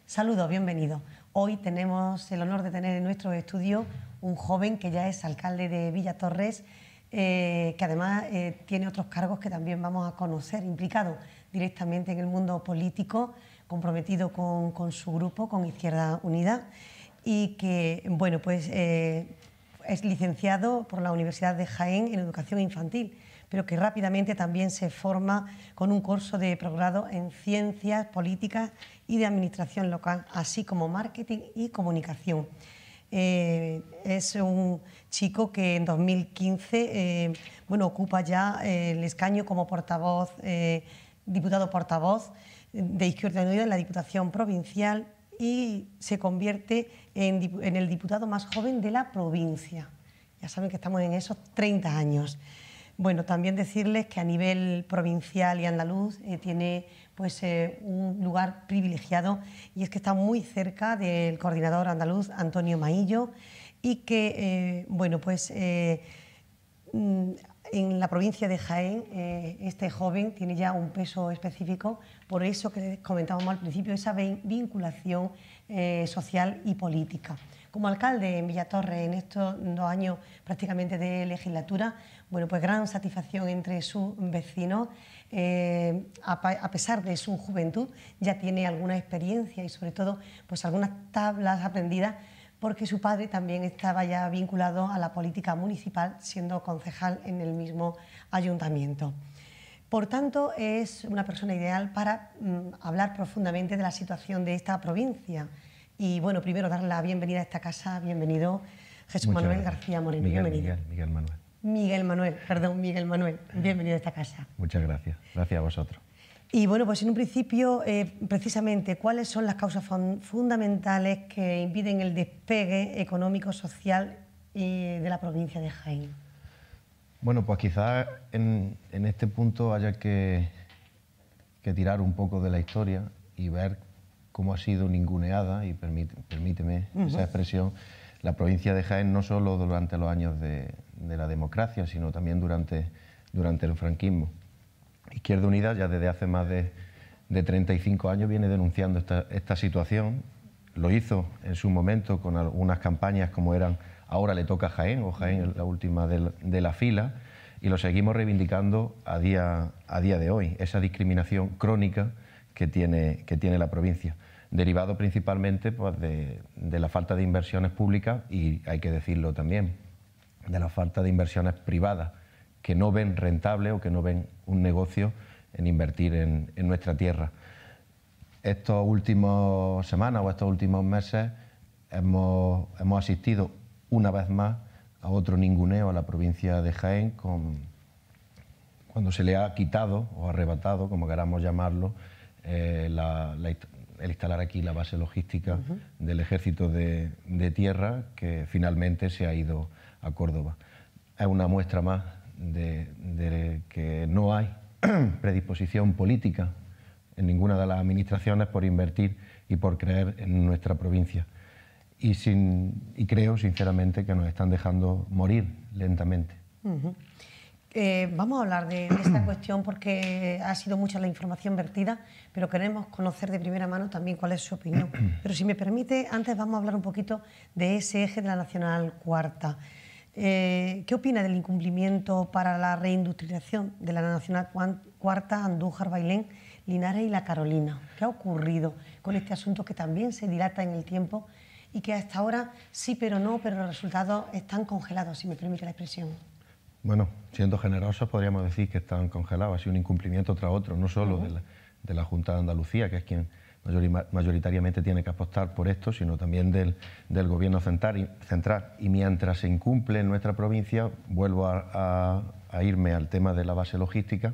Saludos, bienvenidos. Hoy tenemos el honor de tener en nuestro estudio un joven que ya es alcalde de Villatorres, que además tiene otros cargos que también vamos a conocer, implicado directamente en el mundo político, comprometido con su grupo, con Izquierda Unida, y que, bueno, pues es licenciado por la Universidad de Jaén en Educación Infantil, pero que rápidamente también se forma con un curso de posgrado en Ciencias Políticas y de Administración Local, así como Marketing y Comunicación. Es un chico que en 2015 ocupa ya el escaño como portavoz, diputado portavoz de Izquierda Unida en la Diputación Provincial y se convierte en el diputado más joven de la provincia. Ya saben que estamos en esos 30 años. Bueno, también decirles que a nivel provincial y andaluz tiene pues, un lugar privilegiado, y es que está muy cerca del coordinador andaluz Antonio Maillo, y que en la provincia de Jaén este joven tiene ya un peso específico, por eso que comentábamos al principio, esa vinculación social y política. Como alcalde en Villatorres en estos 2 años prácticamente de legislatura, bueno, pues gran satisfacción entre sus vecinos. A pesar de su juventud, ya tiene alguna experiencia y sobre todo pues algunas tablas aprendidas, porque su padre también estaba ya vinculado a la política municipal, siendo concejal en el mismo ayuntamiento. Por tanto, es una persona ideal para hablar profundamente de la situación de esta provincia. Y bueno, primero darle la bienvenida a esta casa. Bienvenido, Jesús Muchas Manuel gracias. García Moreno. Bienvenido. Miguel Manuel. Miguel Manuel. Bienvenido a esta casa. Muchas gracias. Gracias a vosotros. Y bueno, pues en un principio, precisamente, ¿cuáles son las causas fundamentales que impiden el despegue económico, social de la provincia de Jaén? Bueno, pues quizás en este punto haya que tirar un poco de la historia y ver cómo ha sido ninguneada, y permíteme esa expresión, la provincia de Jaén, no solo durante los años de la democracia, sino también durante el franquismo. Izquierda Unida ya desde hace más de 35 años viene denunciando esta situación. Lo hizo en su momento con algunas campañas como eran Ahora le toca a Jaén, o Jaén es la última de la fila, y lo seguimos reivindicando a día de hoy, esa discriminación crónica que tiene la provincia, derivado principalmente pues, de la falta de inversiones públicas y, hay que decirlo también, de la falta de inversiones privadas, que no ven rentable o que no ven un negocio en invertir en nuestra tierra. Estas últimas semanas o estos últimos meses hemos asistido una vez más a otro ninguneo a la provincia de Jaén, cuando se le ha quitado o arrebatado, como queramos llamarlo, el instalar aquí la base logística del Ejército de Tierra, que finalmente se ha ido a Córdoba. Es una muestra más de que no hay predisposición política en ninguna de las administraciones por invertir y por creer en nuestra provincia. Y creo, sinceramente, que nos están dejando morir lentamente. Vamos a hablar de esta cuestión porque ha sido mucha la información vertida, pero queremos conocer de primera mano también cuál es su opinión. Pero si me permite, antes vamos a hablar un poquito de ese eje de la Nacional Cuarta. ¿Qué opina del incumplimiento para la reindustrialización de la Nacional Cuarta, Andújar, Bailén, Linares y La Carolina? ¿Qué ha ocurrido con este asunto que también se dilata en el tiempo y que hasta ahora sí pero no, pero los resultados están congelados, si me permite la expresión? Bueno, siendo generosos podríamos decir que están congelados, ha sido un incumplimiento tras otro, no solo de la Junta de Andalucía, que es quien mayoritariamente tiene que apostar por esto, sino también del Gobierno central. Y mientras se incumple en nuestra provincia, vuelvo a irme al tema de la base logística,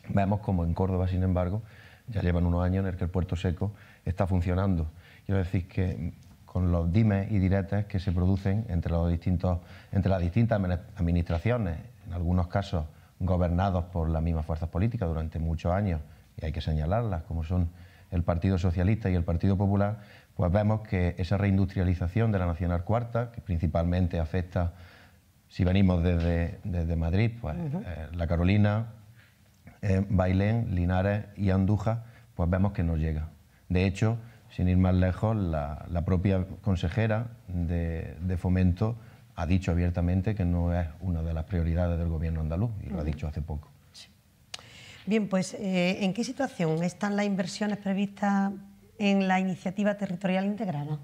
vemos como en Córdoba, sin embargo, ya llevan unos años en el que el puerto seco está funcionando. Quiero decir que con los dimes y diretes que se producen entre las distintas administraciones, en algunos casos gobernados por las mismas fuerzas políticas durante muchos años, y hay que señalarlas, como son el Partido Socialista y el Partido Popular, pues vemos que esa reindustrialización de la Nacional Cuarta, que principalmente afecta, si venimos desde Madrid, pues La Carolina, Bailén, Linares y Andújar, pues vemos que no llega. De hecho, sin ir más lejos, la propia consejera de Fomento ha dicho abiertamente que no es una de las prioridades del gobierno andaluz, y lo ha dicho hace poco. Sí. Bien, pues ¿en qué situación están las inversiones previstas en la iniciativa territorial integrada?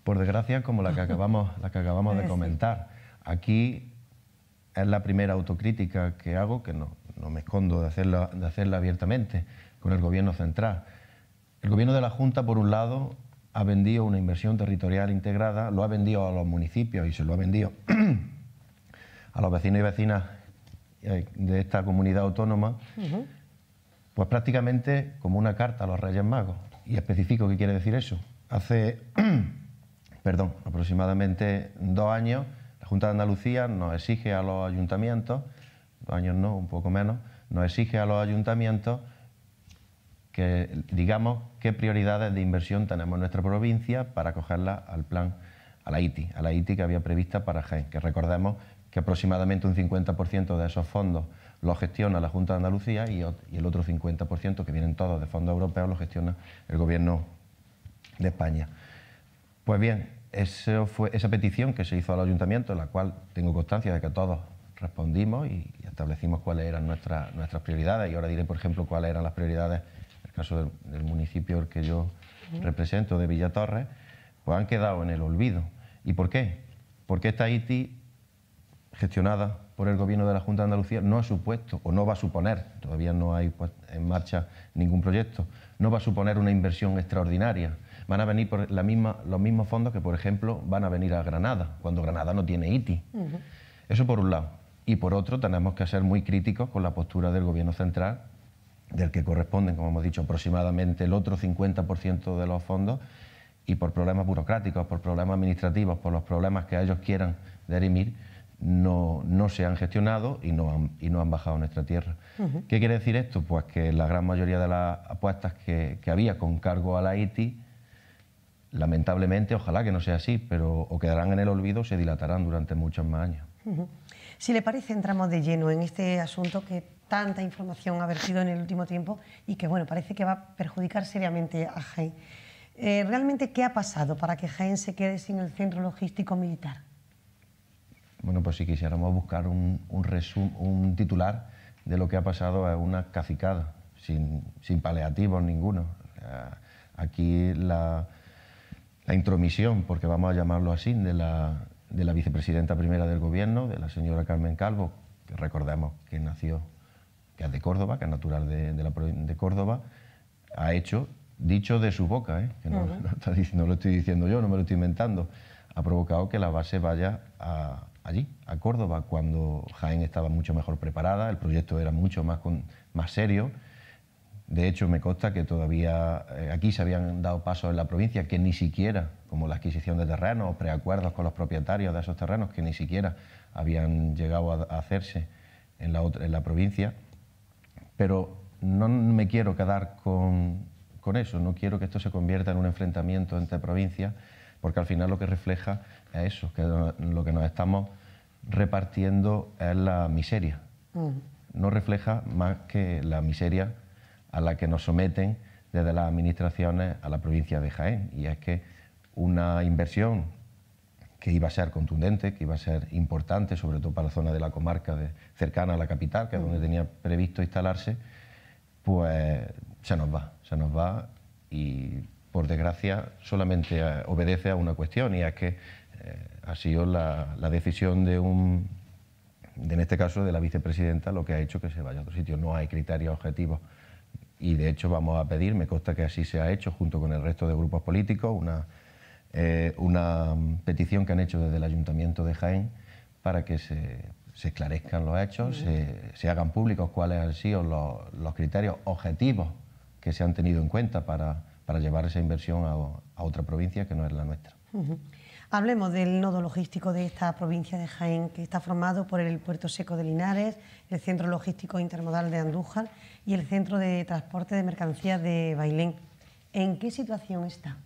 Por desgracia, como la que acabamos de comentar. Aquí es la primera autocrítica que hago, que no me escondo de hacerla abiertamente, con el Gobierno central. El Gobierno de la Junta, por un lado, ha vendido una inversión territorial integrada, lo ha vendido a los municipios y se lo ha vendido a los vecinos y vecinas de esta comunidad autónoma, pues prácticamente como una carta a los Reyes Magos. Y especifico qué quiere decir eso. Hace aproximadamente 2 años, la Junta de Andalucía nos exige a los ayuntamientos, 2 años no, un poco menos, nos exige a los ayuntamientos que digamos qué prioridades de inversión tenemos en nuestra provincia para acogerla al plan, a la ITI que había prevista para Jaén, que recordemos que aproximadamente un 50% de esos fondos los gestiona la Junta de Andalucía y el otro 50%, que vienen todos de fondos europeos, los gestiona el Gobierno de España. Pues bien, esa petición que se hizo al ayuntamiento, en la cual tengo constancia de que todos respondimos y establecimos cuáles eran nuestras prioridades, y ahora diré, por ejemplo, cuáles eran las prioridades, en el caso del municipio que yo represento, de Villatorres, pues han quedado en el olvido. ¿Y por qué? Porque esta ITI, gestionada por el Gobierno de la Junta de Andalucía, no ha supuesto, o no va a suponer, todavía no hay en marcha ningún proyecto, no va a suponer una inversión extraordinaria. Van a venir por los mismos fondos que, por ejemplo, van a venir a Granada, cuando Granada no tiene ITI. Eso por un lado. Y por otro, tenemos que ser muy críticos con la postura del Gobierno central, del que corresponden, como hemos dicho, aproximadamente el otro 50% de los fondos, y por problemas burocráticos, por problemas administrativos, por los problemas que ellos quieran dirimir, no se han gestionado y no han bajado a nuestra tierra. ¿Qué quiere decir esto? Pues que la gran mayoría de las apuestas que había con cargo a la ITI, lamentablemente, ojalá que no sea así, pero o quedarán en el olvido o se dilatarán durante muchos más años. Si le parece, entramos de lleno en este asunto que tanta información ha vertido en el último tiempo y que, bueno, parece que va a perjudicar seriamente a Jaén. ¿Realmente qué ha pasado para que Jaén se quede sin el centro logístico militar? Bueno, pues si quisiéramos buscar un titular de lo que ha pasado, es una cacicada, sin paliativos ninguno. Aquí la intromisión, porque vamos a llamarlo así, de la vicepresidenta primera del Gobierno, de la señora Carmen Calvo, que recordemos que que es de Córdoba, que es natural de Córdoba, ha hecho, dicho de su boca, que no lo estoy diciendo yo, no me lo estoy inventando, ha provocado que la base vaya allí, a Córdoba, cuando Jaén estaba mucho mejor preparada, el proyecto era mucho más serio. De hecho, me consta que todavía aquí se habían dado pasos en la provincia que ni siquiera, como la adquisición de terrenos o preacuerdos con los propietarios de esos terrenos, que ni siquiera habían llegado a hacerse en la provincia. Pero no me quiero quedar con eso, no quiero que esto se convierta en un enfrentamiento entre provincias, porque al final lo que refleja es eso, que lo que nos estamos repartiendo es la miseria. No refleja más que la miseria a la que nos someten desde las administraciones a la provincia de Jaén. Y es que una inversión que iba a ser contundente, que iba a ser importante, sobre todo para la zona de la comarca cercana a la capital, que es donde tenía previsto instalarse, pues se nos va y, por desgracia, solamente obedece a una cuestión, y es que ha sido la decisión en este caso, de la vicepresidenta, lo que ha hecho que se vaya a otro sitio. No hay criterios objetivos. Y de hecho vamos a pedir, me consta que así se ha hecho junto con el resto de grupos políticos, una petición que han hecho desde el Ayuntamiento de Jaén para que se esclarezcan los hechos, se hagan públicos cuáles han sido los criterios objetivos que se han tenido en cuenta para llevar esa inversión a otra provincia que no es la nuestra. Hablemos del nodo logístico de esta provincia de Jaén, que está formado por el Puerto Seco de Linares, el Centro Logístico Intermodal de Andújar y el Centro de Transporte de Mercancías de Bailén. ¿En qué situación está?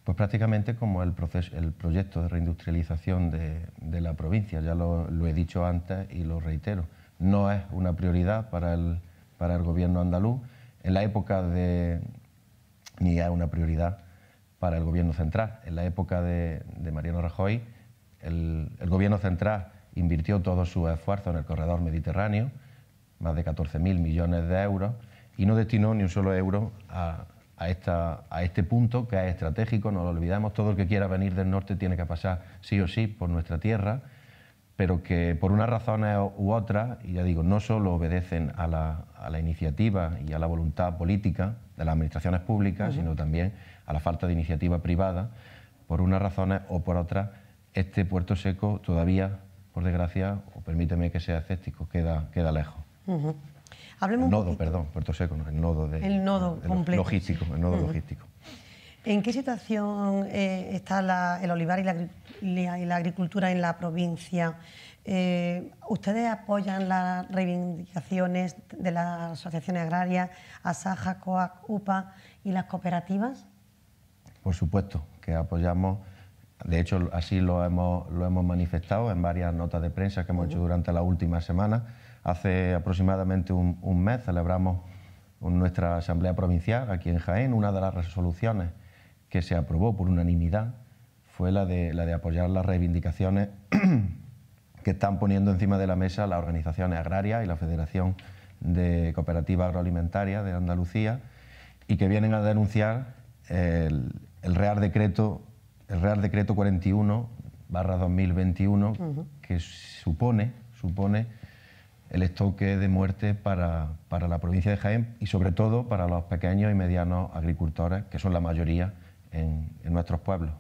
Pues prácticamente como el proyecto de reindustrialización de la provincia, ya lo he dicho antes y lo reitero. no es una prioridad para el gobierno andaluz. En la época ni es una prioridad para el gobierno central. En la época de Mariano Rajoy, el gobierno central invirtió todos sus esfuerzos en el corredor mediterráneo, más de 14.000 millones de euros, y no destinó ni un solo euro a este punto que es estratégico. No lo olvidemos, todo el que quiera venir del norte tiene que pasar sí o sí por nuestra tierra, pero que por unas razones u otras, y ya digo, no solo obedecen a la iniciativa y a la voluntad política de las administraciones públicas, sino también a la falta de iniciativa privada, por unas razones o por otras, este puerto seco todavía, por desgracia, o permíteme que sea escéptico, queda lejos. Hablemos el nodo, perdón, puerto seco, no, el nodo completo, logístico, sí. El nodo logístico. ¿En qué situación está el olivar y la agricultura en la provincia? ¿Ustedes apoyan las reivindicaciones de las asociaciones agrarias, ASAJA, COAC, UPA y las cooperativas? Por supuesto que apoyamos. De hecho, así lo hemos manifestado en varias notas de prensa que hemos hecho durante la última semana. Hace aproximadamente un mes celebramos nuestra Asamblea Provincial aquí en Jaén. Una de las resoluciones que se aprobó por unanimidad fue la de apoyar las reivindicaciones que están poniendo encima de la mesa las organizaciones agrarias y la Federación de Cooperativas Agroalimentarias de Andalucía, y que vienen a denunciar el Real Decreto 41/2021, que supone el estoque de muerte para la provincia de Jaén y sobre todo para los pequeños y medianos agricultores, que son la mayoría en nuestros pueblos.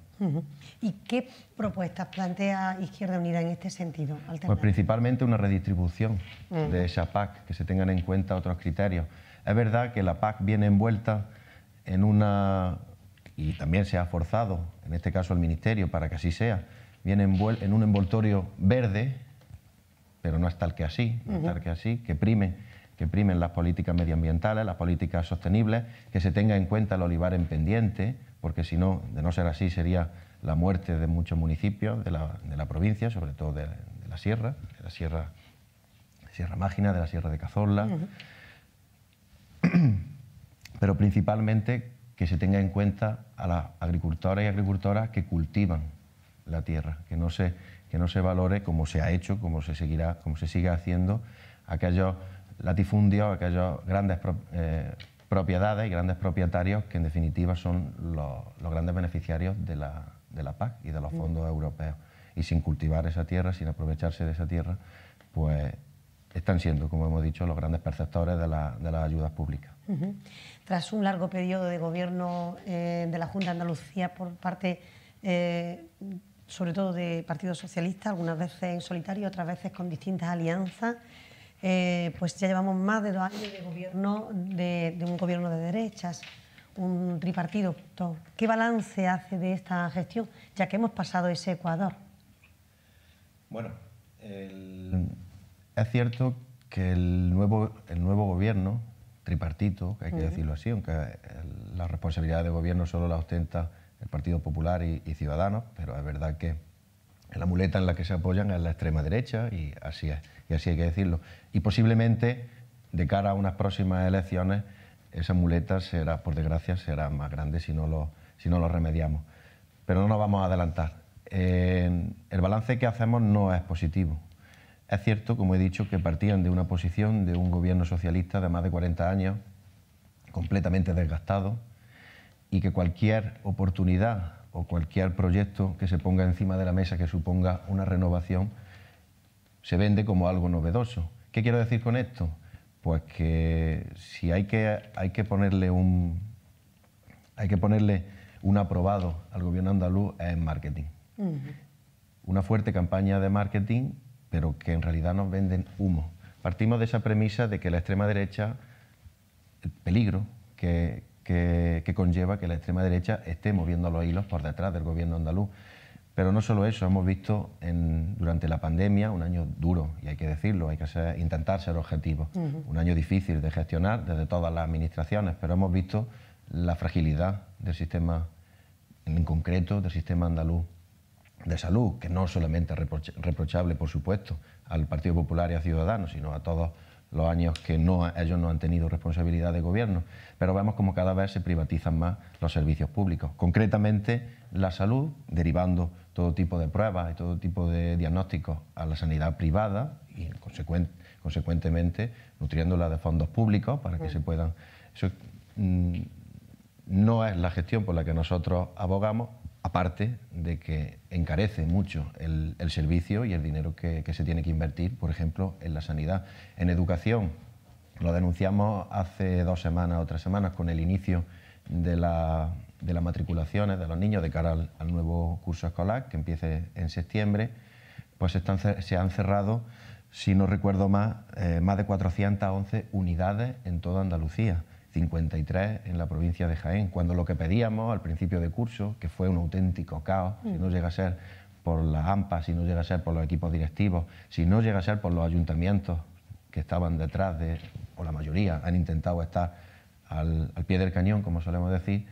¿Y qué propuestas plantea Izquierda Unida en este sentido? Pues principalmente una redistribución de esa PAC, que se tengan en cuenta otros criterios. Es verdad que la PAC viene envuelta en y también se ha forzado, en este caso el Ministerio, para que así sea, viene en un envoltorio verde, pero no es tal que así, que primen las políticas medioambientales, las políticas sostenibles, que se tenga en cuenta el olivar en pendiente, porque si no, de no ser así, sería la muerte de muchos municipios de la provincia, sobre todo de la Sierra Mágina, de la Sierra de Cazorla, pero principalmente que se tenga en cuenta a las agricultoras y agricultoras que cultivan la tierra, que no se valore, como se ha hecho, como se sigue haciendo, aquellos latifundios, aquellos grandes propiedades y grandes propietarios que en definitiva son los grandes beneficiarios de la PAC y de los fondos europeos. Y sin cultivar esa tierra, sin aprovecharse de esa tierra, pues están siendo, como hemos dicho, los grandes perceptores de las ayudas públicas. Tras un largo periodo de gobierno de la Junta de Andalucía por parte, sobre todo de Partido Socialista, algunas veces en solitario, otras veces con distintas alianzas, pues ya llevamos más de 2 años de gobierno, de un gobierno de derechas, un tripartido. ¿Qué balance hace de esta gestión, ya que hemos pasado ese Ecuador? Bueno, es cierto que el nuevo gobierno tripartito, que hay que decirlo así, aunque la responsabilidad de gobierno solo la ostenta el Partido Popular y Ciudadanos, pero es verdad que la muleta en la que se apoyan es la extrema derecha, y así es, y así hay que decirlo. Y posiblemente, de cara a unas próximas elecciones, esa muleta será, por desgracia, será más grande si no lo remediamos. Pero no nos vamos a adelantar. El balance que hacemos no es positivo. Es cierto, como he dicho, que partían de una posición de un gobierno socialista de más de 40 años, completamente desgastado, y que cualquier oportunidad o cualquier proyecto que se ponga encima de la mesa que suponga una renovación se vende como algo novedoso. ¿Qué quiero decir con esto? Pues que si hay que ponerle un aprobado al gobierno andaluz es en marketing. Una fuerte campaña de marketing, pero que en realidad nos venden humo. Partimos de esa premisa de que la extrema derecha, el peligro que conlleva que la extrema derecha esté moviendo los hilos por detrás del gobierno andaluz. Pero no solo eso, hemos visto durante la pandemia un año duro, y hay que decirlo, hay que intentar ser objetivos. Un año difícil de gestionar desde todas las administraciones, pero hemos visto la fragilidad del sistema, en concreto del sistema andaluz de salud, que no solamente es reprochable, por supuesto, al Partido Popular y a Ciudadanos, sino a todos los años que ellos no han tenido responsabilidad de gobierno. Pero vemos como cada vez se privatizan más los servicios públicos, concretamente la salud, derivando todo tipo de pruebas y todo tipo de diagnósticos a la sanidad privada y, consecuentemente, nutriéndola de fondos públicos para que se puedan... Eso no es la gestión por la que nosotros abogamos, aparte de que encarece mucho el servicio y el dinero que se tiene que invertir, por ejemplo, en la sanidad. En educación, lo denunciamos hace 2 semanas o 3 semanas con el inicio de las matriculaciones de los niños de cara al nuevo curso escolar, que empiece en septiembre, pues se han cerrado, si no recuerdo más de 411 unidades en toda Andalucía. 53 en la provincia de Jaén, cuando lo que pedíamos al principio de curso, que fue un auténtico caos, si no llega a ser por las AMPA, si no llega a ser por los equipos directivos, si no llega a ser por los ayuntamientos que estaban detrás o la mayoría han intentado estar al pie del cañón, como solemos decir,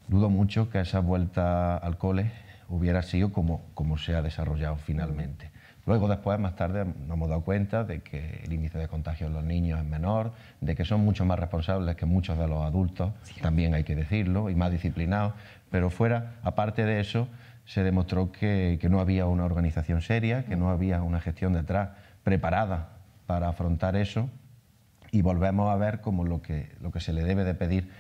dudo mucho que esa vuelta al cole hubiera sido como se ha desarrollado finalmente. Luego, después, más tarde, nos hemos dado cuenta de que el índice de contagio en los niños es menor, de que son mucho más responsables que muchos de los adultos, también hay que decirlo, y más disciplinados. Pero aparte de eso, se demostró que no había una organización seria, que no había una gestión detrás preparada para afrontar eso, y volvemos a ver como lo que se le debe de pedir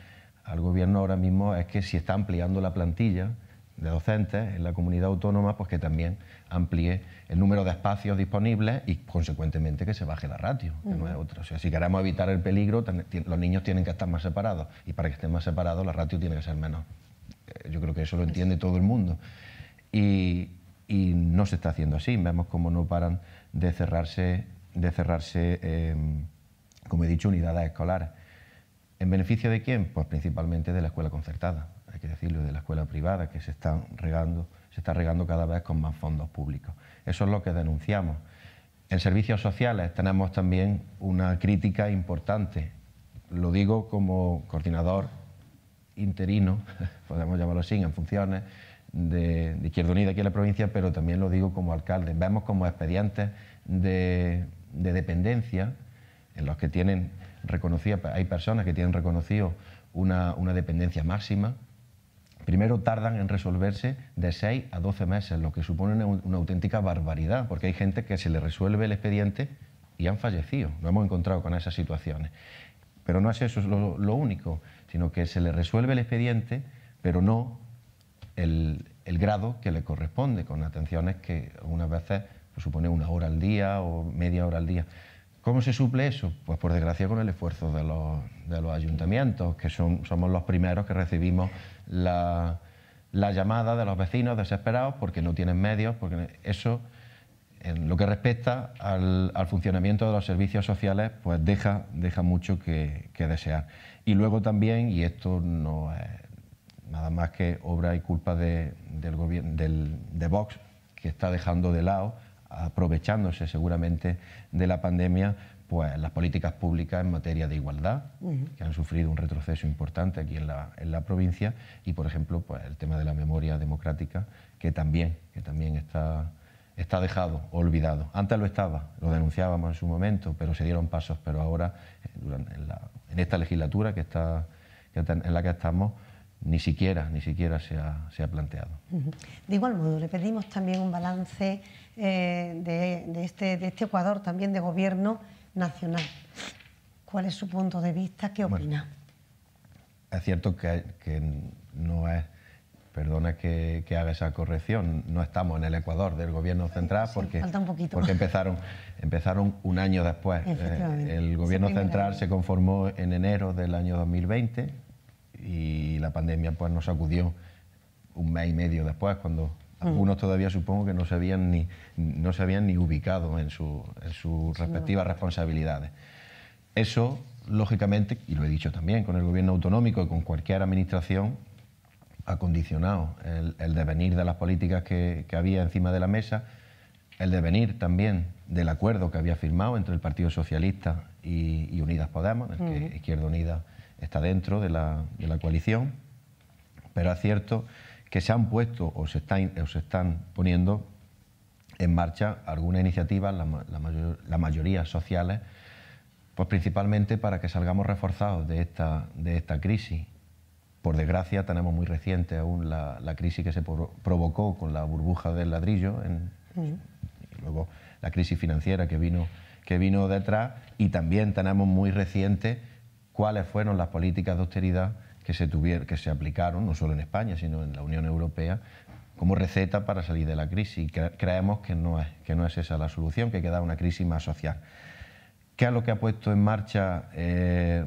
al Gobierno ahora mismo es que si está ampliando la plantilla de docentes en la comunidad autónoma, pues que también amplíe el número de espacios disponibles y, consecuentemente, que se baje la ratio, que no es otra. O sea, si queremos evitar el peligro, los niños tienen que estar más separados, y para que estén más separados la ratio tiene que ser menor. Yo creo que eso lo entiende todo el mundo. Y no se está haciendo así. Vemos como no paran de cerrarse, como he dicho, unidades escolares. ¿En beneficio de quién? Pues principalmente de la escuela concertada, hay que decirlo, de la escuela privada, que se está regando cada vez con más fondos públicos. Eso es lo que denunciamos. En servicios sociales tenemos también una crítica importante. Lo digo como coordinador interino, podemos llamarlo así, en funciones de Izquierda Unida aquí en la provincia, pero también lo digo como alcalde. Vemos como expedientes de dependencia en los que tienen reconocida, hay personas que tienen reconocido una dependencia máxima. Primero tardan en resolverse de 6 a 12 meses, lo que supone una auténtica barbaridad, porque hay gente que se le resuelve el expediente y han fallecido. Nos hemos encontrado con esas situaciones. Pero no es eso lo único, sino que se le resuelve el expediente, pero no el grado que le corresponde, con atenciones que algunas veces pues, supone 1 hora al día o media hora al día. ¿Cómo se suple eso? Pues por desgracia con el esfuerzo de los ayuntamientos, que somos los primeros que recibimos la llamada de los vecinos desesperados porque no tienen medios, porque eso, en lo que respecta al funcionamiento de los servicios sociales, pues deja mucho que desear. Y luego también, y esto no es nada más que obra y culpa de Vox, que está dejando de lado, aprovechándose seguramente de la pandemia, pues las políticas públicas en materia de igualdad, que han sufrido un retroceso importante aquí en la provincia, y por ejemplo pues el tema de la memoria democrática, que también está dejado, olvidado. Antes lo estaba, lo denunciábamos en su momento, pero se dieron pasos, pero ahora en esta legislatura en la que estamos, ni siquiera se ha planteado. De igual modo, le pedimos también un balance de este Ecuador, también de gobierno nacional. ¿Cuál es su punto de vista? ¿Qué opina? Bueno, es cierto que no es, perdona que haga esa corrección, no estamos en el Ecuador del gobierno central, porque, falta un poquito. Porque empezaron un año después. El gobierno central se conformó en enero del año 2020 y la pandemia pues nos sacudió 1 mes y medio después, cuando algunos todavía supongo que no se habían ni ubicado en sus respectivas responsabilidades. Eso, lógicamente, y lo he dicho también, con el gobierno autonómico y con cualquier administración, ha condicionado el devenir de las políticas que había encima de la mesa, el devenir también del acuerdo que había firmado entre el Partido Socialista y Unidas Podemos, en el que Izquierda Unida está dentro de la coalición, pero es cierto que se han puesto o se están poniendo en marcha algunas iniciativas, la mayoría sociales, pues principalmente para que salgamos reforzados de esta crisis. Por desgracia tenemos muy reciente aún la crisis que se provocó con la burbuja del ladrillo, y luego la crisis financiera que vino detrás, y también tenemos muy reciente cuáles fueron las políticas de austeridad que se aplicaron, no solo en España, sino en la Unión Europea, como receta para salir de la crisis. Y creemos que no es esa la solución, que queda una crisis más social. ¿Qué es lo que ha puesto en marcha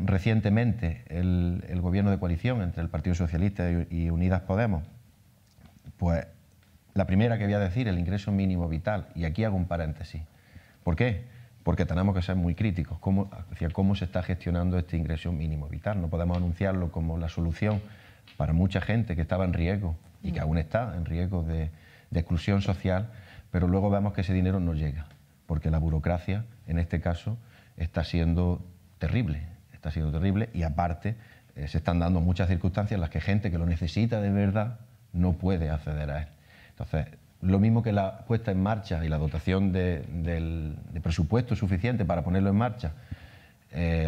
recientemente el gobierno de coalición entre el Partido Socialista y Unidas Podemos? Pues la primera que voy a decir, el ingreso mínimo vital. Y aquí hago un paréntesis. ¿Por qué? Porque tenemos que ser muy críticos hacia cómo se está gestionando este ingreso mínimo vital. No podemos anunciarlo como la solución para mucha gente que estaba en riesgo y que aún está en riesgo de exclusión social, pero luego vemos que ese dinero no llega, porque la burocracia, en este caso, está siendo terrible, y aparte se están dando muchas circunstancias en las que gente que lo necesita de verdad no puede acceder a él. Entonces, lo mismo que la puesta en marcha y la dotación de presupuesto suficiente para ponerlo en marcha,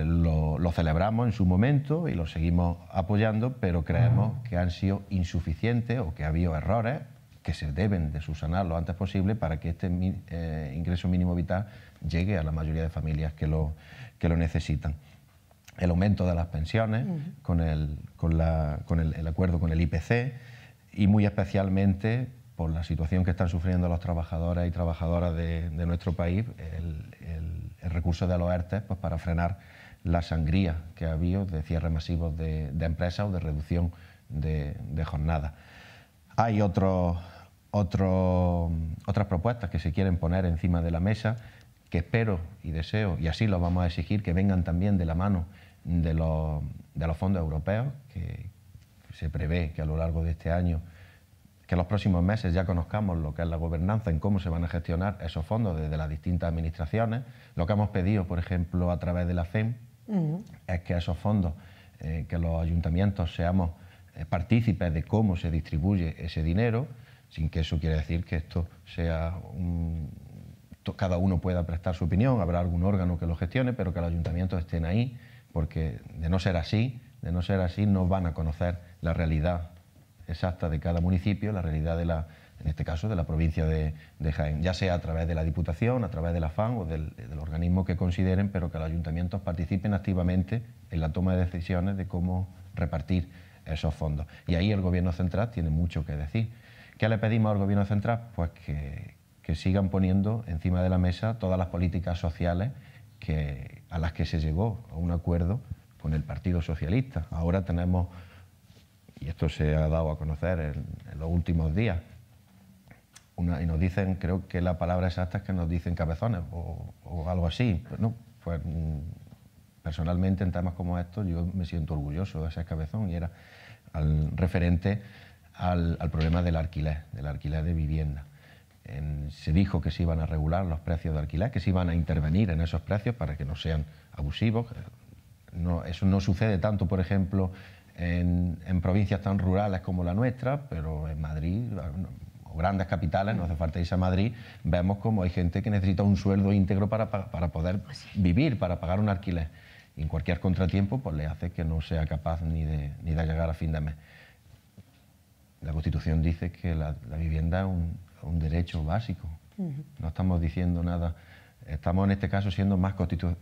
lo celebramos en su momento y lo seguimos apoyando, pero creemos que han sido insuficientes o que ha habido errores que se deben de subsanar lo antes posible para que este ingreso mínimo vital llegue a la mayoría de familias que lo necesitan. El aumento de las pensiones con el acuerdo con el IPC, y muy especialmente por la situación que están sufriendo los trabajadores y trabajadoras de nuestro país, el recurso de los ERTE, pues para frenar la sangría que ha habido de cierres masivos de empresas o de reducción de jornada. Hay otras propuestas que se quieren poner encima de la mesa, que espero y deseo, y así lo vamos a exigir, que vengan también de la mano de los fondos europeos, que se prevé que a lo largo de este año, que en los próximos meses ya conozcamos lo que es la gobernanza, en cómo se van a gestionar esos fondos desde las distintas administraciones. Lo que hemos pedido, por ejemplo, a través de la FEM, es que esos fondos, que los ayuntamientos seamos partícipes de cómo se distribuye ese dinero, sin que eso quiera decir que esto sea cada uno pueda prestar su opinión, habrá algún órgano que lo gestione, pero que los ayuntamientos estén ahí, porque de no ser así, no van a conocer la realidad exacta de cada municipio, la realidad en este caso de la provincia de Jaén, ya sea a través de la Diputación, a través de la FAN o del organismo que consideren, pero que los ayuntamientos participen activamente en la toma de decisiones de cómo repartir esos fondos. Y ahí el Gobierno central tiene mucho que decir. ¿Qué le pedimos al Gobierno central? Pues que sigan poniendo encima de la mesa todas las políticas sociales a las que se llegó a un acuerdo con el Partido Socialista. Ahora tenemos, y esto se ha dado a conocer en los últimos días, y nos dicen, creo que la palabra exacta es que nos dicen cabezones o algo así. Pues personalmente en temas como estos yo me siento orgulloso de ser cabezón, y era referente al problema del alquiler de vivienda. Se dijo que se iban a regular los precios de alquiler, que se iban a intervenir en esos precios para que no sean abusivos. Eso no sucede tanto, por ejemplo, en provincias tan rurales como la nuestra, pero en Madrid o grandes capitales, no hace falta irse a Madrid, vemos como hay gente que necesita un sueldo íntegro para poder vivir, para pagar un alquiler. Y en cualquier contratiempo pues le hace que no sea capaz ni de llegar a fin de mes. La Constitución dice que la vivienda es un derecho básico. No estamos diciendo nada, estamos en este caso siendo más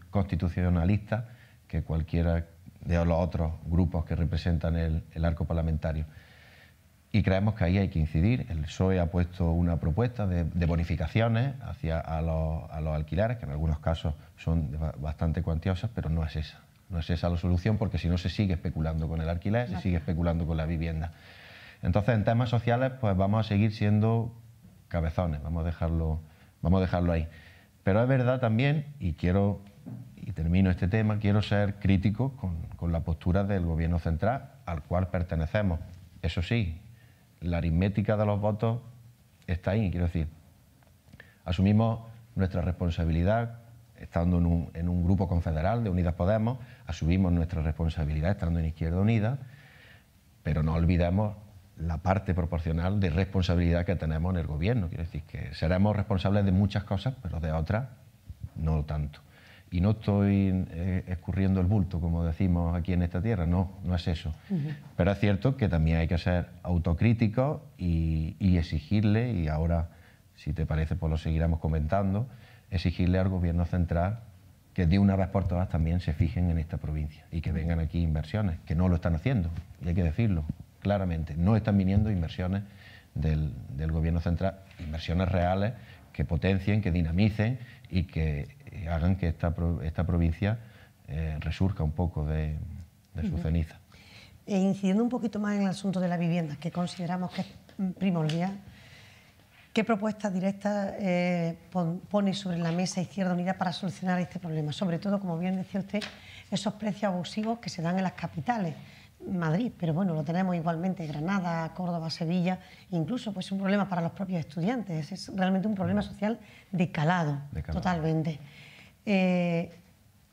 constitucionalistas que cualquiera de los otros grupos que representan el arco parlamentario. Y creemos que ahí hay que incidir. El PSOE ha puesto una propuesta de bonificaciones a los alquileres, que en algunos casos son bastante cuantiosas, pero no es esa. No es esa la solución, porque si no se sigue especulando con el alquiler, se sigue especulando con la vivienda. Entonces, en temas sociales, pues vamos a seguir siendo cabezones, vamos a dejarlo ahí. Pero es verdad también, y termino este tema, quiero ser crítico con la postura del Gobierno central, al cual pertenecemos. Eso sí, la aritmética de los votos está ahí, quiero decir. Asumimos nuestra responsabilidad estando en un grupo confederal de Unidas Podemos, asumimos nuestra responsabilidad estando en Izquierda Unida, pero no olvidemos la parte proporcional de responsabilidad que tenemos en el gobierno. Quiero decir que seremos responsables de muchas cosas, pero de otras no tanto. Y no estoy escurriendo el bulto, como decimos aquí en esta tierra, no es eso. Pero es cierto que también hay que ser autocríticos y exigirle, y ahora, si te parece, pues lo seguiremos comentando, exigirle al gobierno central que de una vez por todas también se fijen en esta provincia y que vengan aquí inversiones, que no lo están haciendo, y hay que decirlo claramente, no están viniendo inversiones del gobierno central, inversiones reales que potencien, que dinamicen y que hagan que esta provincia resurja un poco de su ceniza. Incidiendo un poquito más en el asunto de la vivienda, que consideramos que es primordial, ¿qué propuestas directas pone sobre la mesa Izquierda Unida para solucionar este problema? Sobre todo, como bien decía usted, esos precios abusivos que se dan en las capitales, Madrid, pero bueno, lo tenemos igualmente Granada, Córdoba, Sevilla, incluso pues un problema para los propios estudiantes, es realmente un problema social de calado. Totalmente.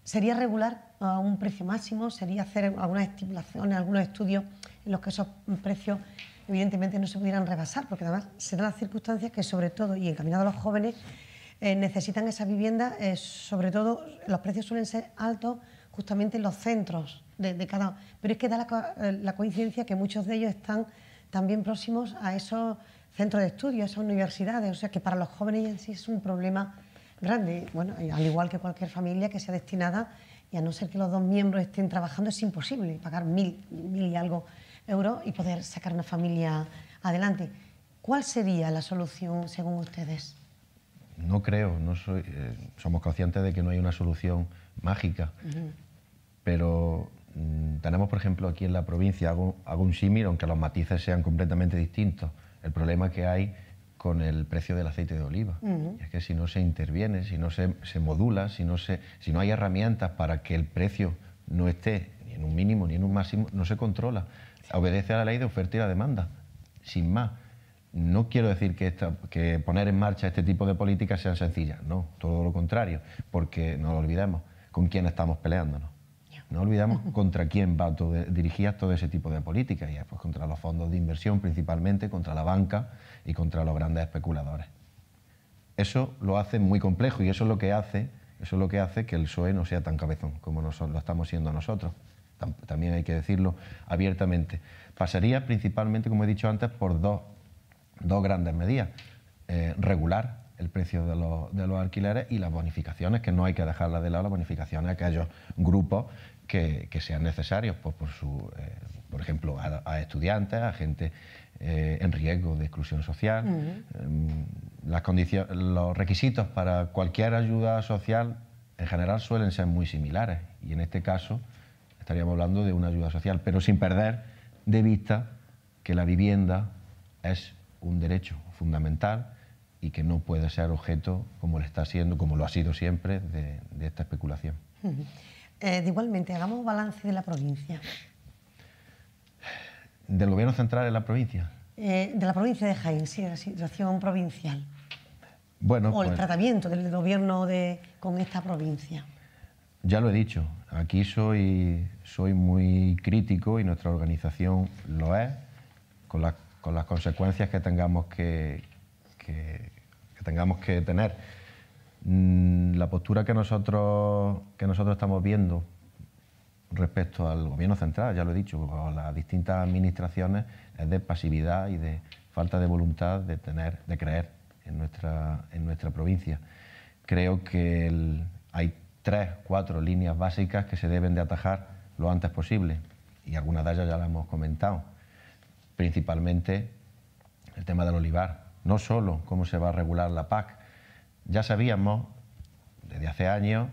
¿Sería regular a un precio máximo? ¿Sería hacer algunas estipulaciones, algunos estudios en los que esos precios evidentemente no se pudieran rebasar? Porque además se dan las circunstancias que sobre todo, y encaminados a los jóvenes, necesitan esa vivienda, sobre todo los precios suelen ser altos justamente en los centros de cada... Pero es que da la coincidencia que muchos de ellos están también próximos a esos centros de estudio, a esas universidades, o sea que para los jóvenes en sí es un problema grande, bueno, al igual que cualquier familia que sea destinada, y a no ser que los dos miembros estén trabajando, es imposible pagar 1.000 y algo euros y poder sacar una familia adelante. ¿Cuál sería la solución según ustedes? No creo, somos conscientes de que no hay una solución mágica, pero tenemos, por ejemplo, aquí en la provincia, hago un símil, aunque los matices sean completamente distintos, el problema que hay con el precio del aceite de oliva. Es que si no se interviene, si no se modula, si no hay herramientas para que el precio no esté ni en un mínimo ni en un máximo, no se controla. Obedece a la ley de oferta y la demanda, sin más. No quiero decir que poner en marcha este tipo de políticas sean sencillas, no, todo lo contrario, porque no lo olvidemos, con quién estamos peleándonos. No olvidemos contra quién va dirigida todo ese tipo de políticas, y es pues contra los fondos de inversión principalmente, contra la banca y contra los grandes especuladores. Eso lo hace muy complejo y eso es lo que hace que el PSOE no sea tan cabezón como lo estamos siendo nosotros. También hay que decirlo abiertamente. Pasaría principalmente, como he dicho antes, por dos grandes medidas. Regular el precio de los alquileres y las bonificaciones, que no hay que dejarlas de lado, las bonificaciones a aquellos grupos que sean necesarios, pues por ejemplo, a estudiantes, a gente en riesgo de exclusión social. Los requisitos para cualquier ayuda social en general suelen ser muy similares y en este caso estaríamos hablando de una ayuda social, pero sin perder de vista que la vivienda es un derecho fundamental y que no puede ser objeto, como lo ha sido siempre, de esta especulación. Igualmente, hagamos balance de la provincia. ¿Del gobierno central en la provincia? De la provincia de Jaén, sí, de la situación provincial. Bueno, o el tratamiento del gobierno con esta provincia. Ya lo he dicho, aquí soy muy crítico y nuestra organización lo es, con las consecuencias que tengamos que tener. La postura que nosotros estamos viendo respecto al gobierno central, ya lo he dicho, o las distintas administraciones, es de pasividad y de falta de voluntad de creer en nuestra provincia. Creo que hay 3, 4 líneas básicas que se deben de atajar lo antes posible, y algunas de ellas ya las hemos comentado. Principalmente el tema del olivar, no solo cómo se va a regular la PAC. Ya sabíamos desde hace años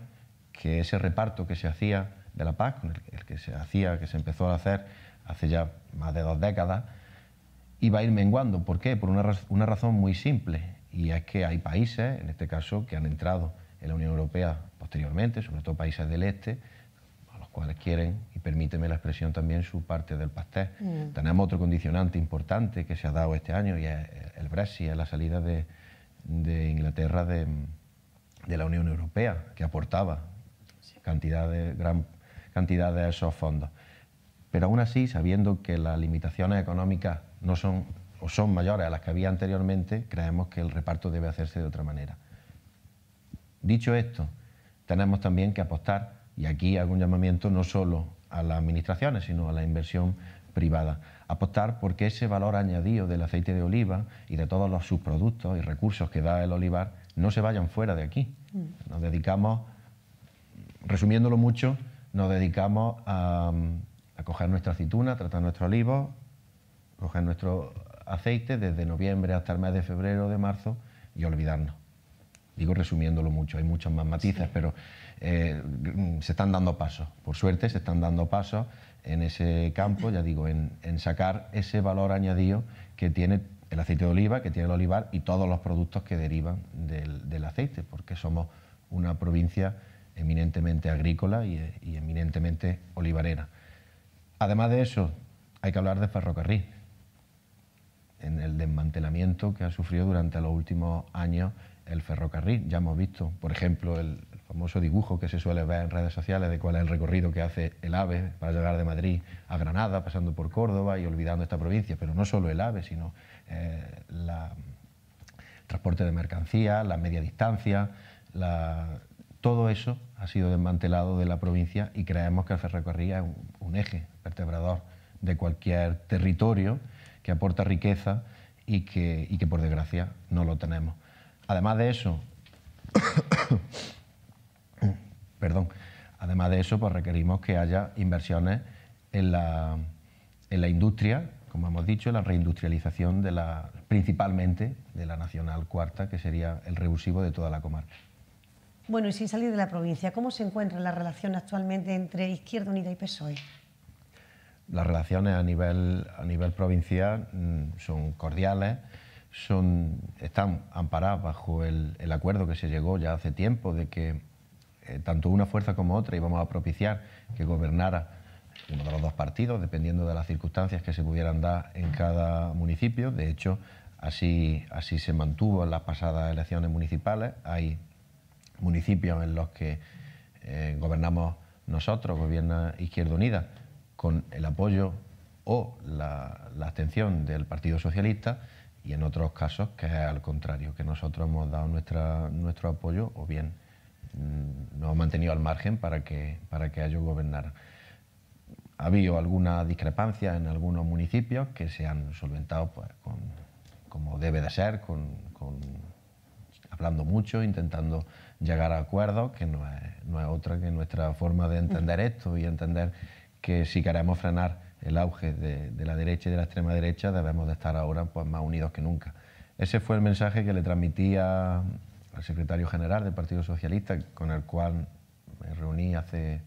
que ese reparto que se hacía de la PAC, que se empezó a hacer hace ya más de 2 décadas, iba a ir menguando. ¿Por qué? Por una razón muy simple, y es que hay países, en este caso, que han entrado en la Unión Europea posteriormente, sobre todo países del este, a los cuales quieren, y permíteme la expresión también, su parte del pastel. Tenemos otro condicionante importante que se ha dado este año, y es el Brexit, es la salida de Inglaterra de la Unión Europea, que aportaba gran cantidad de esos fondos. Pero aún así, sabiendo que las limitaciones económicas no son o son mayores a las que había anteriormente, creemos que el reparto debe hacerse de otra manera. Dicho esto, tenemos también que apostar, y aquí hago un llamamiento no solo a las administraciones, sino a la inversión privada. Apostar porque ese valor añadido del aceite de oliva y de todos los subproductos y recursos que da el olivar no se vayan fuera de aquí. Nos dedicamos, resumiéndolo mucho, nos dedicamos a coger nuestra aceituna, a tratar nuestros olivos, coger nuestro aceite desde noviembre hasta el mes de febrero o de marzo y olvidarnos. Digo resumiéndolo mucho, hay muchos más matices, sí, pero se están dando pasos. Por suerte se están dando pasos en ese campo, ya digo, en sacar ese valor añadido que tiene el aceite de oliva, que tiene el olivar y todos los productos que derivan del aceite, porque somos una provincia eminentemente agrícola y eminentemente olivarera. Además de eso, hay que hablar de ferrocarril, en el desmantelamiento que ha sufrido durante los últimos años el ferrocarril. Ya hemos visto, por ejemplo, el famoso dibujo que se suele ver en redes sociales de cuál es el recorrido que hace el AVE para llegar de Madrid a Granada, pasando por Córdoba y olvidando esta provincia, pero no solo el AVE, sino el transporte de mercancías, la media distancia, todo eso ha sido desmantelado de la provincia y creemos que el ferrocarril es un eje vertebrador de cualquier territorio que aporta riqueza y que por desgracia no lo tenemos. Además de eso, pues requerimos que haya inversiones en la industria, como hemos dicho, la reindustrialización principalmente de la Nacional Cuarta, que sería el revulsivo de toda la comarca. Bueno, y sin salir de la provincia, ¿cómo se encuentra la relación actualmente entre Izquierda Unida y PSOE? Las relaciones a nivel provincial son cordiales, están amparadas bajo el acuerdo que se llegó ya hace tiempo de que tanto una fuerza como otra íbamos a propiciar que gobernara uno de los dos partidos, dependiendo de las circunstancias que se pudieran dar en cada municipio. De hecho, así se mantuvo en las pasadas elecciones municipales. Hay municipios en los que gobernamos nosotros, gobierna Izquierda Unida, con el apoyo o la abstención del Partido Socialista, y en otros casos que es al contrario, que nosotros hemos dado nuestro apoyo o bien nos hemos mantenido al margen para que ellos gobernaran. Ha habido algunas discrepancias en algunos municipios que se han solventado pues, como debe de ser, hablando mucho, intentando llegar a acuerdos, que no es otra que nuestra forma de entender esto y entender que si queremos frenar el auge de la derecha y de la extrema derecha debemos de estar ahora pues, más unidos que nunca. Ese fue el mensaje que le transmití al secretario general del Partido Socialista, con el cual me reuní hace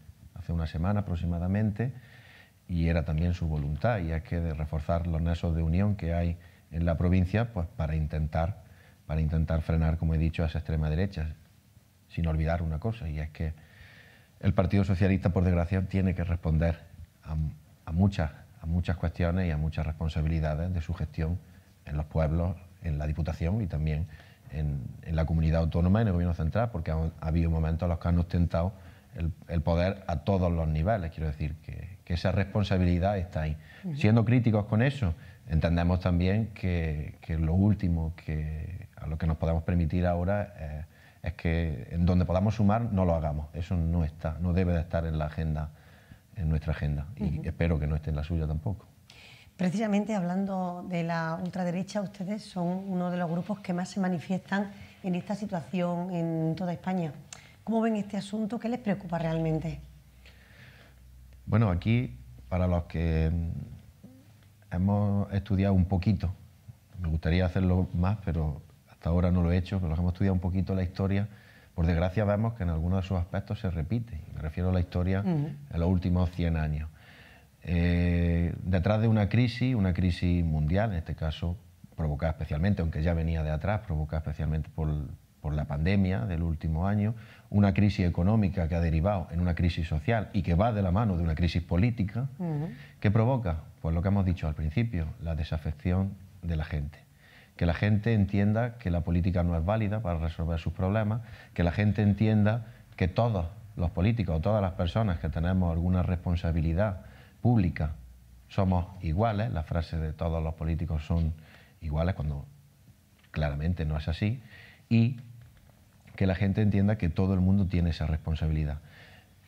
una semana aproximadamente, y era también su voluntad, y es que de reforzar los nexos de unión que hay en la provincia pues, para intentar frenar, como he dicho, a esa extrema derecha, sin olvidar una cosa, y es que el Partido Socialista, por desgracia, tiene que responder a muchas cuestiones y a muchas responsabilidades de su gestión en los pueblos, en la Diputación y también en la comunidad autónoma y en el Gobierno central, porque ha habido momentos en los que han ostentado el poder a todos los niveles. Quiero decir que esa responsabilidad está ahí. Siendo críticos con eso, entendemos también que lo último a lo que nos podemos permitir ahora es que en donde podamos sumar no lo hagamos. Eso no debe de estar en la agenda, en nuestra agenda, y espero que no esté en la suya tampoco. Precisamente hablando de la ultraderecha, ustedes son uno de los grupos que más se manifiestan en esta situación en toda España. ¿Cómo ven este asunto? ¿Qué les preocupa realmente? Bueno, aquí, para los que hemos estudiado un poquito, me gustaría hacerlo más, pero hasta ahora no lo he hecho, pero los que hemos estudiado un poquito la historia, por desgracia vemos que en algunos de sus aspectos se repite. Me refiero a la historia en los últimos 100 años. Detrás de una crisis mundial, en este caso provocada especialmente, aunque ya venía de atrás, provocada especialmente por la pandemia del último año, una crisis económica que ha derivado en una crisis social y que va de la mano de una crisis política, que provoca, pues lo que hemos dicho al principio, la desafección de la gente. Que la gente entienda que la política no es válida para resolver sus problemas, que la gente entienda que todos los políticos o todas las personas que tenemos alguna responsabilidad pública somos iguales, la frase de todos los políticos son iguales, cuando claramente no es así, y que la gente entienda que todo el mundo tiene esa responsabilidad.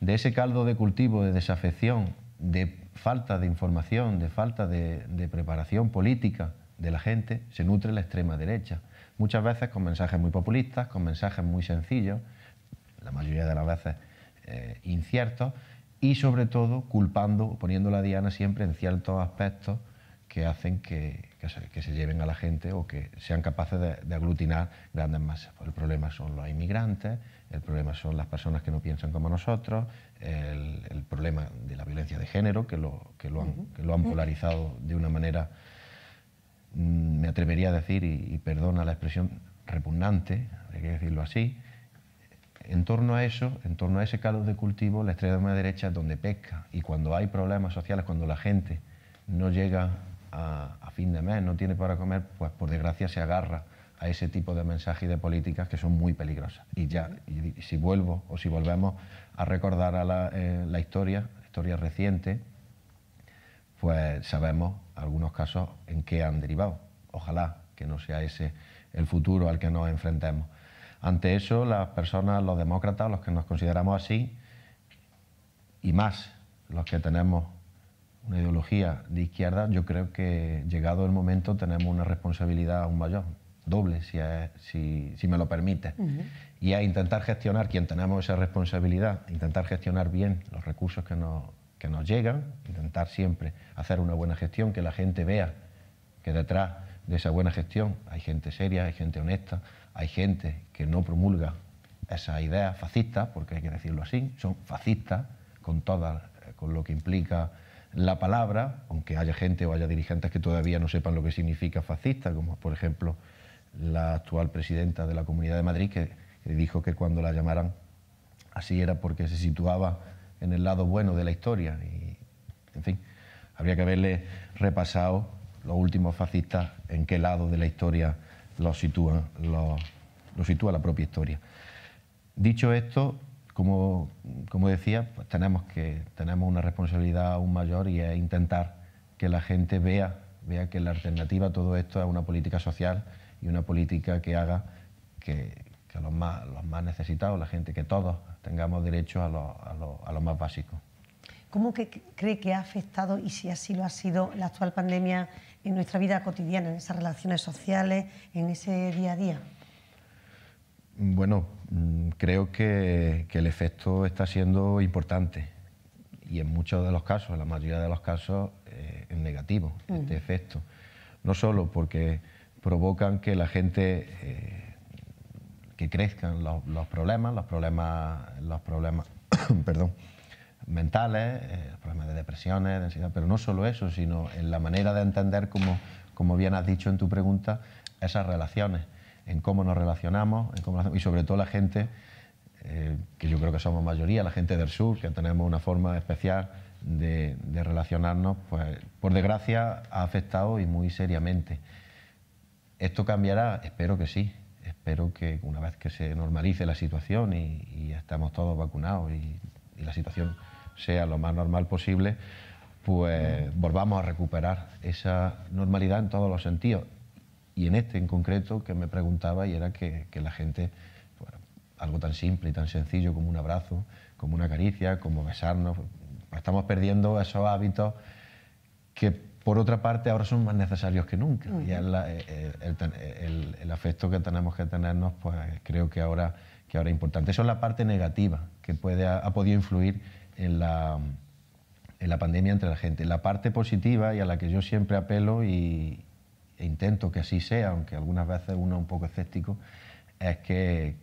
De ese caldo de cultivo, de desafección, de falta de información, de falta de preparación política de la gente, se nutre la extrema derecha. Muchas veces con mensajes muy populistas, con mensajes muy sencillos, la mayoría de las veces inciertos, y sobre todo culpando, poniendo la diana siempre en ciertos aspectos que hacen que se lleven a la gente o que sean capaces de aglutinar grandes masas. El problema son los inmigrantes, el problema son las personas que no piensan como nosotros, el problema de la violencia de género, que lo han polarizado de una manera, me atrevería a decir, y perdona la expresión, repugnante, hay que decirlo así. En torno a eso, en torno a ese caldo de cultivo, la extrema derecha es donde pesca, y cuando hay problemas sociales, cuando la gente no llega a fin de mes, no tiene para comer, pues por desgracia se agarra a ese tipo de mensajes y de políticas que son muy peligrosas. Y si volvemos a recordar a la historia reciente, pues sabemos algunos casos en qué han derivado. Ojalá que no sea ese el futuro al que nos enfrentemos. Ante eso, las personas, los demócratas, los que nos consideramos así, y más los que tenemos una ideología de izquierda, yo creo que llegado el momento tenemos una responsabilidad aún mayor, doble, si me lo permite, y es intentar gestionar, quien tenemos esa responsabilidad, intentar gestionar bien los recursos que nos llegan, intentar siempre hacer una buena gestión, que la gente vea que detrás de esa buena gestión hay gente seria, hay gente honesta, hay gente que no promulga esas ideas fascistas, porque hay que decirlo así, son fascistas con lo que implica la palabra, aunque haya gente o haya dirigentes que todavía no sepan lo que significa fascista, como por ejemplo la actual presidenta de la Comunidad de Madrid, que dijo que cuando la llamaran así era porque se situaba en el lado bueno de la historia. Y, en fin, habría que haberle repasado los últimos fascistas en qué lado de la historia lo sitúa la propia historia. Dicho esto, como decía, pues tenemos una responsabilidad aún mayor, y es intentar que la gente vea que la alternativa a todo esto es una política social y una política que haga que los más necesitados, la gente, que todos tengamos derecho a lo más básico. ¿Cómo cree que ha afectado, y si así lo ha sido, la actual pandemia en nuestra vida cotidiana, en esas relaciones sociales, en ese día a día? Bueno, creo que el efecto está siendo importante, y en muchos de los casos, en la mayoría de los casos, es negativo este efecto. No solo porque provocan que la gente, que crezcan los problemas perdón, mentales, problemas de depresiones, de ansiedad, pero no solo eso, sino en la manera de entender, como bien has dicho en tu pregunta, esas relaciones, en cómo nos relacionamos, y sobre todo la gente, que yo creo que somos mayoría, la gente del sur, que tenemos una forma especial de relacionarnos, pues por desgracia ha afectado, y muy seriamente. ¿Esto cambiará? Espero que sí. Espero que una vez que se normalice la situación y estemos todos vacunados y la situación sea lo más normal posible, pues volvamos a recuperar esa normalidad en todos los sentidos. Y en este en concreto que me preguntaba, y era que la gente, bueno, algo tan simple y tan sencillo como un abrazo, como una caricia, como besarnos, pues estamos perdiendo esos hábitos que por otra parte ahora son más necesarios que nunca. Y el afecto que tenemos que tenernos, pues creo que ahora es importante. Eso es la parte negativa que ha podido influir en la pandemia entre la gente. La parte positiva, y a la que yo siempre apelo e intento que así sea, aunque algunas veces uno es un poco escéptico, es que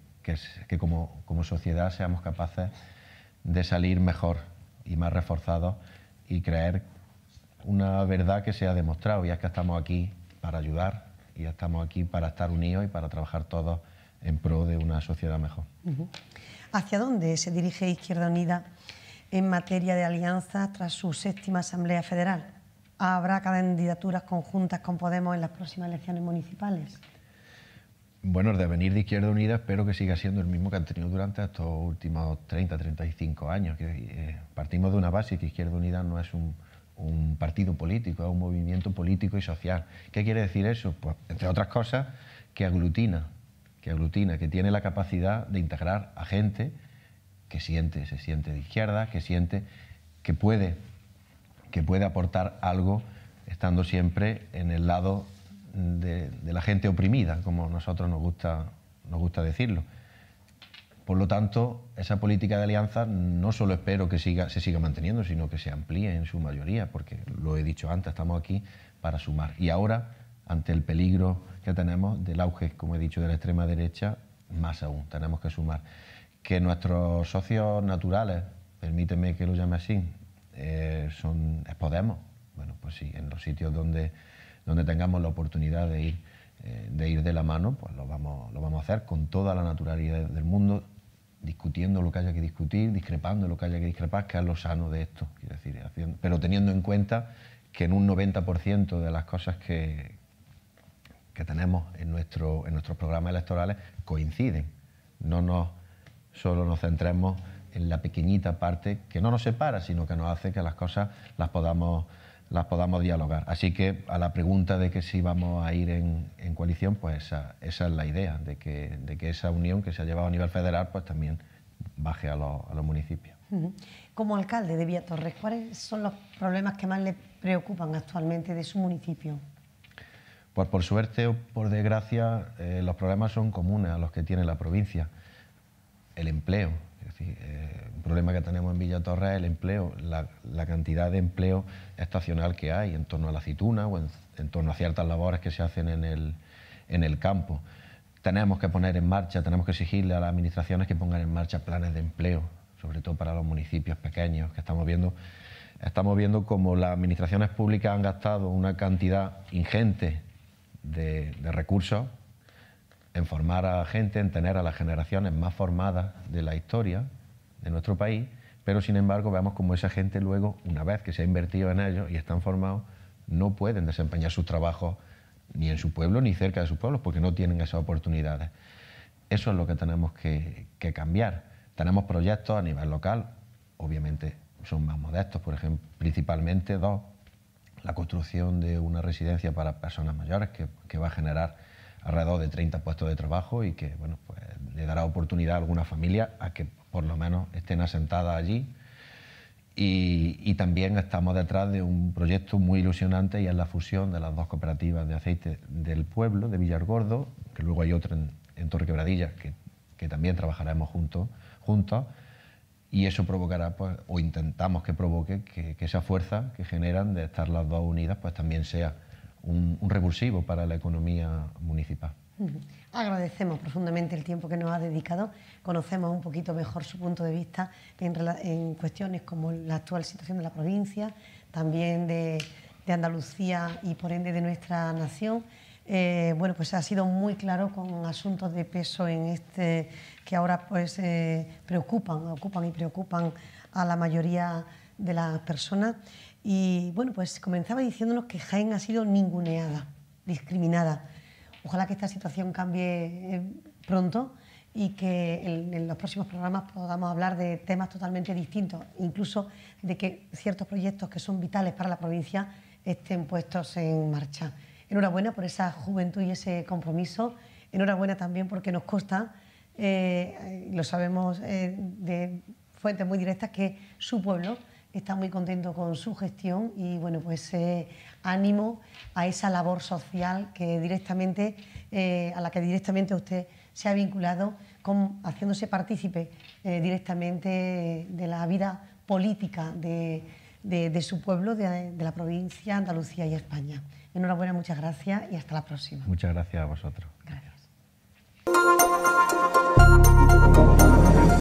como sociedad seamos capaces de salir mejor y más reforzados, y creer una verdad que se ha demostrado, y es que estamos aquí para ayudar, y estamos aquí para estar unidos y para trabajar todos en pro de una sociedad mejor. ¿Hacia dónde se dirige Izquierda Unida en materia de alianzas tras su 7ª Asamblea Federal? ¿Habrá candidaturas conjuntas con Podemos en las próximas elecciones municipales? Bueno, el devenir de Izquierda Unida espero que siga siendo el mismo que han tenido durante estos últimos 30, 35 años. Partimos de una base, que Izquierda Unida no es un un partido político, es un movimiento político y social. ¿Qué quiere decir eso? Pues, entre otras cosas, que aglutina, que tiene la capacidad de integrar a gente que se siente de izquierda, que siente que puede aportar algo estando siempre en el lado de la gente oprimida, como a nosotros nos gusta decirlo. Por lo tanto, esa política de alianza no solo espero que se siga manteniendo, sino que se amplíe en su mayoría, porque lo he dicho antes, estamos aquí para sumar. Y ahora, ante el peligro que tenemos del auge, como he dicho, de la extrema derecha, más aún, tenemos que sumar. Que nuestros socios naturales, permíteme que lo llame así, es Podemos. Bueno, pues sí, en los sitios donde tengamos la oportunidad de ir de la mano, pues lo vamos a hacer con toda la naturalidad del mundo, discutiendo lo que haya que discutir, discrepando lo que haya que discrepar, que es lo sano de esto, quiero decir, pero teniendo en cuenta que en un 90% de las cosas que tenemos en nuestros programas electorales coinciden. No solo nos centremos en la pequeñita parte que no nos separa, sino que nos hace que las cosas las podamos dialogar. Así que a la pregunta de que si vamos a ir en coalición, pues esa es la idea, de que esa unión que se ha llevado a nivel federal pues también baje a los municipios. Como alcalde de Villatorres, ¿cuáles son los problemas que más le preocupan actualmente de su municipio? Pues por suerte o por desgracia, los problemas son comunes a los que tiene la provincia. El empleo, es decir, un problema que tenemos en Villatorres es el empleo, la cantidad de empleo estacional que hay en torno a la aceituna o en torno a ciertas labores que se hacen en el campo. Tenemos que poner en marcha, tenemos que exigirle a las administraciones que pongan en marcha planes de empleo, sobre todo para los municipios pequeños, que estamos viendo como las administraciones públicas han gastado una cantidad ingente de recursos en formar a gente, en tener a las generaciones más formadas de la historia de nuestro país, pero sin embargo vemos como esa gente luego, una vez que se ha invertido en ellos y están formados, no pueden desempeñar sus trabajos ni en su pueblo ni cerca de sus pueblos porque no tienen esas oportunidades. Eso es lo que tenemos que cambiar. Tenemos proyectos a nivel local, obviamente son más modestos, por ejemplo, principalmente dos. La construcción de una residencia para personas mayores que va a generar alrededor de 30 puestos de trabajo y que bueno, pues, le dará oportunidad a alguna familia a que por lo menos estén asentadas allí. Y también estamos detrás de un proyecto muy ilusionante y es la fusión de las dos cooperativas de aceite del pueblo, de Villargordo, que luego hay otra en Torrequebradilla, que también trabajaremos juntos, y eso provocará, pues, o intentamos que provoque, que esa fuerza que generan de estar las dos unidas, pues también sea un revulsivo para la economía municipal. Agradecemos profundamente el tiempo que nos ha dedicado, conocemos un poquito mejor su punto de vista en cuestiones como la actual situación de la provincia, también de Andalucía y por ende de nuestra nación. Bueno, pues ha sido muy claro con asuntos de peso que ahora pues ocupan y preocupan a la mayoría de las personas. Y bueno, pues comenzaba diciéndonos que Jaén ha sido ninguneada, discriminada. Ojalá que esta situación cambie pronto y que en los próximos programas podamos hablar de temas totalmente distintos, incluso de que ciertos proyectos que son vitales para la provincia estén puestos en marcha. Enhorabuena por esa juventud y ese compromiso. Enhorabuena también porque nos consta, lo sabemos de fuentes muy directas, que su pueblo está muy contento con su gestión y bueno, pues ánimo a esa labor social que directamente, a la que directamente usted se ha vinculado, haciéndose partícipe directamente de la vida política de su pueblo, de la provincia, Andalucía y España. Enhorabuena, muchas gracias y hasta la próxima. Muchas gracias a vosotros. Gracias.